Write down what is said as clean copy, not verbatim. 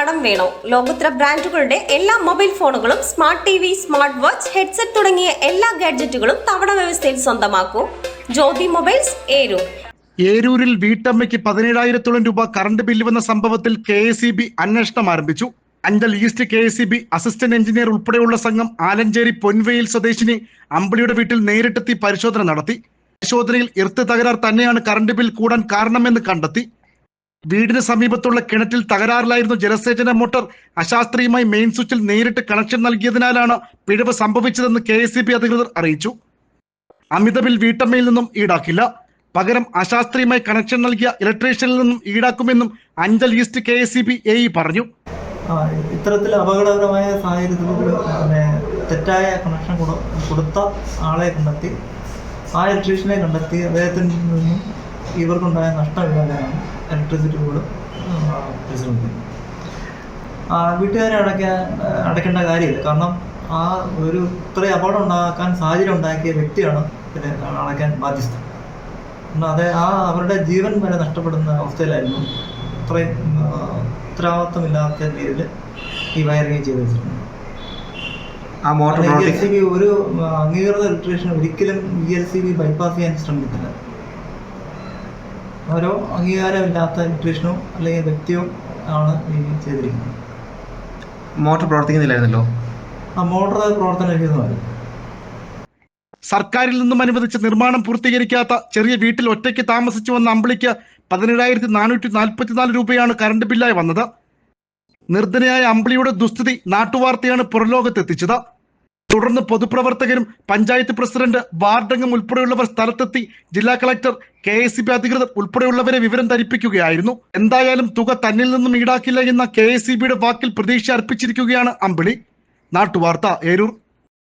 കടം വേണോ? ലോകോത്തര ബ്രാൻഡുകളുടെ എല്ലാ മൊബൈൽ ഫോണുകളും smart TV, smart watch, headset തുടങ്ങിയ എല്ലാ ഗാഡ്ജറ്റുകളും തവണ വ്യവസ്ഥയിൽ സ്വന്തമാക്കൂ. ജ്യോതി മൊബൈൽസ്, ഏരൂർ. ഏരൂരിൽ വീട്ടമ്മയ്ക്ക് 17,000 രൂപ കറണ്ട് ബില്ല് വന്ന സംഭവത്തിൽ KSEB അന്വേഷണം ആരംഭിച്ചു. Anchal east KSEB assistant engineer ഉൾപ്പെടെയുള്ള സംഘം ആലഞ്ചേരി പൊൻവെയിൽ സ്വദേശിനി അമ്പിളിയുടെ വീട്ടിൽ നേരിട്ടെത്തി പരിശോധന നടത്തി. പരിശോധനയിൽ എർത്ത് തകരാർ തന്നെയാണ് കറണ്ട് ബിൽ കൂടാൻ കാരണമെന്ന് കണ്ടെത്തി. വീടിന് സമീപത്തുള്ള കിണറ്റിൽ തകരാറിലായിരുന്നു ജലസേചന മോട്ടോർ അശാസ്ത്രീയമായി മെയിൻ സ്വിച്ചിൽ നേരിട്ട് കണക്ഷൻ നൽകിയതിനാലാണ് പിഴവ് സംഭവിച്ചതെന്ന് KSEB അധികൃതർ അറിയിച്ചു. അമിത ബിൽ വീട്ടമ്മയിൽ നിന്നും ഈടാക്കില്ല, പകരം അശാസ്ത്രീയമായി കണക്ഷൻ നൽകിയ ഇലക്ട്രീഷ്യനിൽ നിന്നും ഈടാക്കുമെന്നും അഞ്ചൽ ഈസ്റ്റ് KSEB AE പറഞ്ഞു. ഇത്തരത്തിൽ അപകടകരമായ സാഹചര്യത്തിൽ തെറ്റായ കണക്ഷൻ കൊടുത്ത ആളെ കണ്ടെത്തി, ആ ഇലക്ട്രീഷ്യനെ കണ്ടെത്തി അദ്ദേഹത്തിൽ നിന്നും ഇവർക്കുണ്ടായ നഷ്ടമില്ലാതെയാണ് ഇലക്ട്രിസിറ്റി ബോർഡ് പരിശ്രമിക്കുന്നത്. വീട്ടുകാരെ അടയ്ക്കേണ്ട കാര്യമില്ല, കാരണം ആ ഒരു ഇത്രയും അപകടം ഉണ്ടാക്കാൻ സാഹചര്യം ഉണ്ടാക്കിയ വ്യക്തിയാണ് ഇതിനെ അടയ്ക്കാൻ ബാധ്യസ്ഥ. അതെ, അവരുടെ ജീവൻ വരെ നഷ്ടപ്പെടുന്ന അവസ്ഥയിലായിരുന്നു ഇത്രയും ഉത്തരവാദിത്തമില്ലാത്ത രീതിയിൽ ഈ വയറിങ് ചെയ്ത് വെച്ചിട്ടുണ്ട്. ELCB ഒരു അംഗീകൃത ഇലക്ട്രീഷ്യൻ ഒരിക്കലും ELCB ബൈപ്പാസ് ചെയ്യാൻ ശ്രമിക്കില്ല. ഓരോ അംഗീകാരമില്ലാത്ത ഇലക്ട്രീഷ്യനോ അല്ലെങ്കിൽ വ്യക്തിയോ ആണ് ഈ ചെയ്തിരിക്കുന്നത്. മോട്ടോർ പ്രവർത്തിക്കുന്നില്ലായിരുന്നല്ലോ. മോട്ടോർ പ്രവർത്തനരഹിതമായിരുന്നു. സർക്കാരിൽ നിന്നും അനുവദിച്ച നിർമ്മാണം പൂർത്തീകരിക്കാത്ത ചെറിയ വീട്ടിൽ ഒറ്റയ്ക്ക് താമസിച്ചു വന്ന അമ്പിളിക്ക് 17,444 രൂപയാണ് കറണ്ട് ബില്ലായി വന്നത്. നിർധനയായ അമ്പിളിയുടെ ദുസ്ഥിതി നാട്ടുവാർത്തയാണ് പുറലോകത്തെത്തിച്ചത്. തുടർന്ന് പൊതുപ്രവർത്തകരും പഞ്ചായത്ത് പ്രസിഡന്റ്, വാർഡംഗം ഉൾപ്പെടെയുള്ളവർ സ്ഥലത്തെത്തി ജില്ലാ കളക്ടർ, KSEB അധികൃതർ ഉൾപ്പെടെയുള്ളവരെ വിവരം ധരിപ്പിക്കുകയായിരുന്നു. എന്തായാലും തുക തന്നിൽ നിന്നും ഈടാക്കില്ല എന്ന KSEBയുടെ വാക്കിൽ പ്രതീക്ഷ അർപ്പിച്ചിരിക്കുകയാണ് അമ്പിളി. നാട്ടുവാർത്ത, ഏരൂർ.